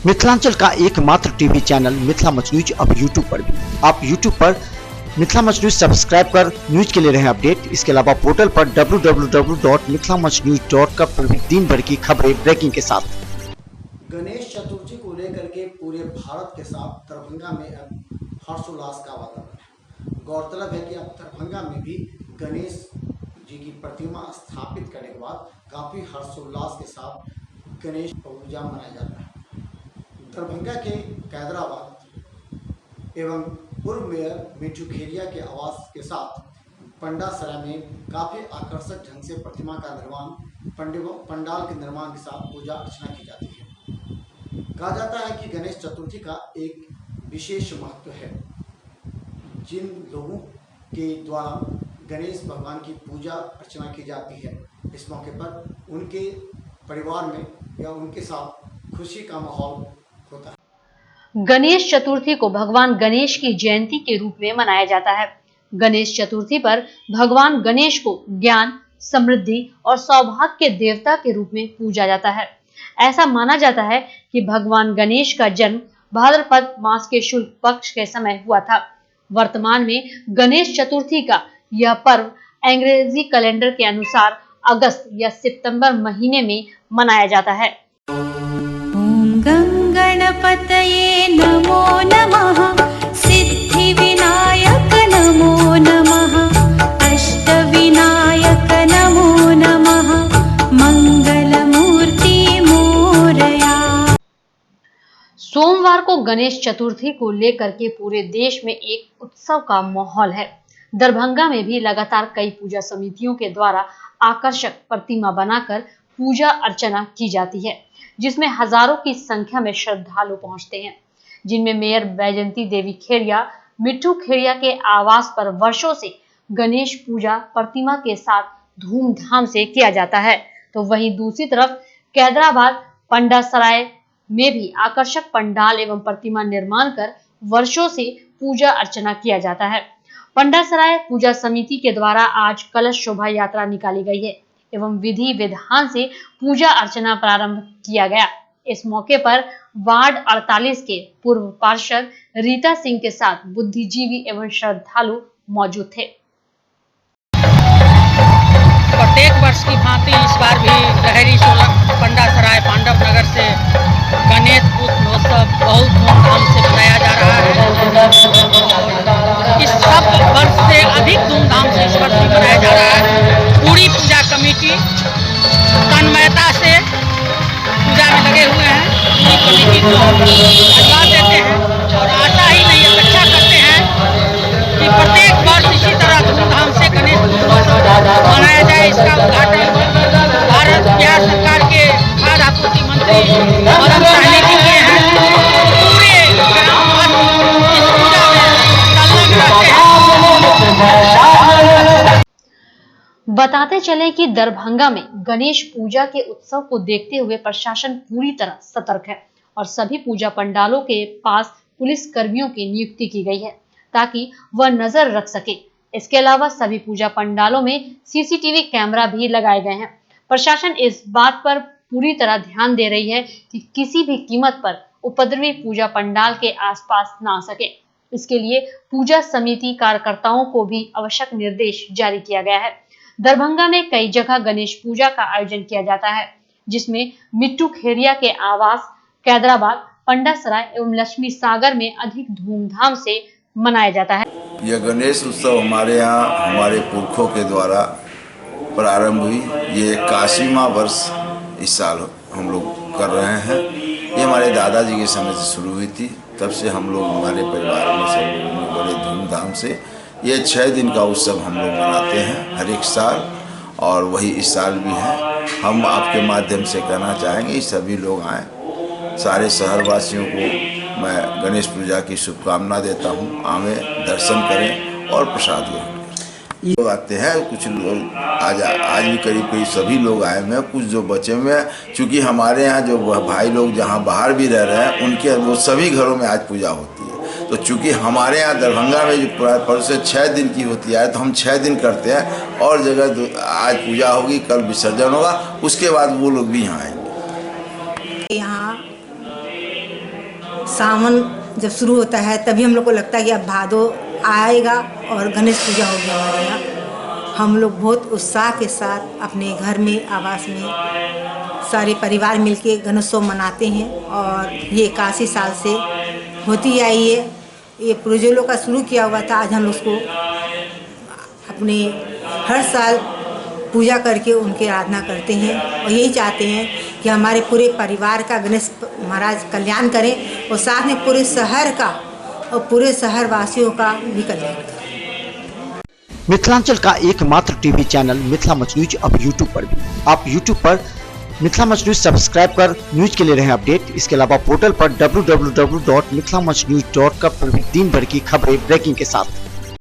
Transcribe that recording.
मिथिलांचल का एकमात्र TV channel Mithila much news अब यूट्यूब पर भी। आप यूट्यूब पर मिथिला मच न्यूज सब्सक्राइब कर न्यूज के लिए रहे अपडेट। इसके अलावा पोर्टल पर www.mithilamachnews.com पर भी दिन भर की खबरें ब्रेकिंग के साथ। गणेश चतुर्थी को लेकर के पूरे भारत के साथ दरभंगा में अब हर्षोल्लास का वातावरण है। गौरतलब है कि अब दरभंगा में भी गणेश जी की प्रतिमा स्थापित करने के बाद काफ़ी हर्षोल्लास के साथ गणेश पूजा मनाया जाता है। दरभंगा के कैदराबाद एवं पूर्व मेयर मिट्टू खेरिया के आवास के साथ पंडा सराय में काफ़ी आकर्षक ढंग से प्रतिमा का निर्माण पंडाल के निर्माण के साथ पूजा अर्चना की जाती है। कहा जाता है कि गणेश चतुर्थी का एक विशेष महत्व है। जिन लोगों के द्वारा गणेश भगवान की पूजा अर्चना की जाती है, इस मौके पर उनके परिवार में या उनके साथ खुशी का माहौल होता है। गणेश चतुर्थी को भगवान गणेश की जयंती के रूप में मनाया जाता है। गणेश चतुर्थी पर भगवान गणेश को ज्ञान, समृद्धि और सौभाग्य के देवता के रूप में पूजा जाता है। ऐसा माना जाता है कि भगवान गणेश का जन्म भाद्रपद मास के शुक्ल पक्ष के समय हुआ था। वर्तमान में गणेश चतुर्थी का यह पर्व अंग्रेजी कैलेंडर के अनुसार अगस्त या सितंबर महीने में मनाया जाता है। ओम गणपतये नमो नमः, सिद्धि विनायक नमो नमः, अष्ट विनायक नमो नमः, मंगल मूर्ति मोरया। सोमवार को गणेश चतुर्थी को लेकर के पूरे देश में एक उत्सव का माहौल है। दरभंगा में भी लगातार कई पूजा समितियों के द्वारा आकर्षक प्रतिमा बनाकर पूजा अर्चना की जाती है, जिसमें हजारों की संख्या में श्रद्धालु पहुंचते हैं। जिनमें मेयर बैजंती देवी खेरिया मिट्टू खेरिया के आवास पर वर्षों से गणेश पूजा प्रतिमा के साथ धूमधाम से किया जाता है, तो वहीं दूसरी तरफ कैदराबाद पंडा सराय में भी आकर्षक पंडाल एवं प्रतिमा निर्माण कर वर्षों से पूजा अर्चना किया जाता है। पंडा सराय पूजा समिति के द्वारा आज कलश शोभा यात्रा निकाली गई है एवं विधि विधान से पूजा अर्चना प्रारंभ किया गया। इस मौके पर वार्ड 48 के पूर्व पार्षद रीता सिंह के साथ बुद्धिजीवी एवं श्रद्धालु मौजूद थे। प्रत्येक वर्ष की भांति इस बार भी लहरी सोलह पंडा सराय पांडव नगर से गणेश महोत्सव बहुत धूमधाम से मनाया जा रहा है। इस सब वर्ष से अधिक धूमधाम से इस वर्ष भी मनाया जा रहा है। पूरी पूजा कमेटी तन्मयता से पूजा में लगे हुए हैं। पूरी कमेटी को धन्यवाद देते हैं और आशा ही नहीं अपेक्षा करते हैं कि प्रत्येक वर्ष इसी तरह धूमधाम से गणेश महोत्सव मनाया जाए। इसका उद्घाटन भारत बिहार सरकार के खाद्य आपूर्ति मंत्री मदन सहनी जी किए हैं। पूरे ग्रामवासी इस पूजा में संलग्न रहते हैं। बताते चले कि दरभंगा में गणेश पूजा के उत्सव को देखते हुए प्रशासन पूरी तरह सतर्क है और सभी पूजा पंडालों के पास पुलिस कर्मियों की नियुक्ति की गई है ताकि वह नजर रख सके। इसके अलावा सभी पूजा पंडालों में सीसीटीवी कैमरा भी लगाए गए हैं। प्रशासन इस बात पर पूरी तरह ध्यान दे रही है कि किसी भी कीमत पर उपद्रवी पूजा पंडाल के आसपास ना आ सके। इसके लिए पूजा समिति कार्यकर्ताओं को भी आवश्यक निर्देश जारी किया गया है। दरभंगा में कई जगह गणेश पूजा का आयोजन किया जाता है, जिसमें मिट्टू खेरिया के आवास कैदराबाद पंडा सराय एवं लक्ष्मी सागर में अधिक धूमधाम से मनाया जाता है। यह गणेश उत्सव हमारे यहाँ हमारे पुरखों के द्वारा प्रारंभ हुई। ये 81वां वर्ष इस साल हम लोग कर रहे हैं। ये हमारे दादाजी के समय से शुरू हुई थी, तब से हम लोग हमारे परिवार में सब लोगों ने बड़े धूमधाम से ये 6 दिन का उत्सव हम लोग मनाते हैं हर एक साल, और वही इस साल भी है। हम आपके माध्यम से कहना चाहेंगे सभी लोग आएँ। सारे शहरवासियों को मैं गणेश पूजा की शुभकामना देता हूँ। आवे, दर्शन करें और प्रसाद ग्रहण करें। लोग आते हैं, कुछ लोग आज भी करीब सभी लोग आए हुए हैं। कुछ जो बचे हुए हैं, चूँकि हमारे यहाँ जो भाई लोग जहाँ बाहर भी रह रहे हैं, उनके वो सभी घरों में आज पूजा होती है। तो चूँकि हमारे यहाँ दरभंगा में जो पर्व से 6 दिन की होती है, तो हम 6 दिन करते हैं। और जगह आज पूजा होगी, कल विसर्जन होगा, उसके बाद वो लोग भी यहाँ आएंगे। यहाँ सावन जब शुरू होता है तभी हम लोग को लगता है कि अब भादो आएगा और गणेश पूजा होगी हमारे यहाँ। हम लोग बहुत उत्साह के साथ अपने घर में आवास में सारे परिवार मिलके गणेशोत्सव मनाते हैं और ये 81 साल से होती आई है। ये पूर्वजों का शुरू किया हुआ था, आज हम उसको अपने हर साल पूजा करके उनकी आराधना करते हैं और यही चाहते हैं कि हमारे पूरे परिवार का गणेश महाराज कल्याण करें और साथ में पूरे शहर का और पूरे शहर वासियों का भी कल्याण करें। मिथिलांचल का एकमात्र TV channel Mithila much news अब यूट्यूब पर भी। आप यूट्यूब पर मिथिला मच न्यूज सब्सक्राइब कर न्यूज के लिए रहे अपडेट। इसके अलावा पोर्टल पर www.mithilamachnews.com पर भी दिन भर की खबरें ब्रेकिंग के साथ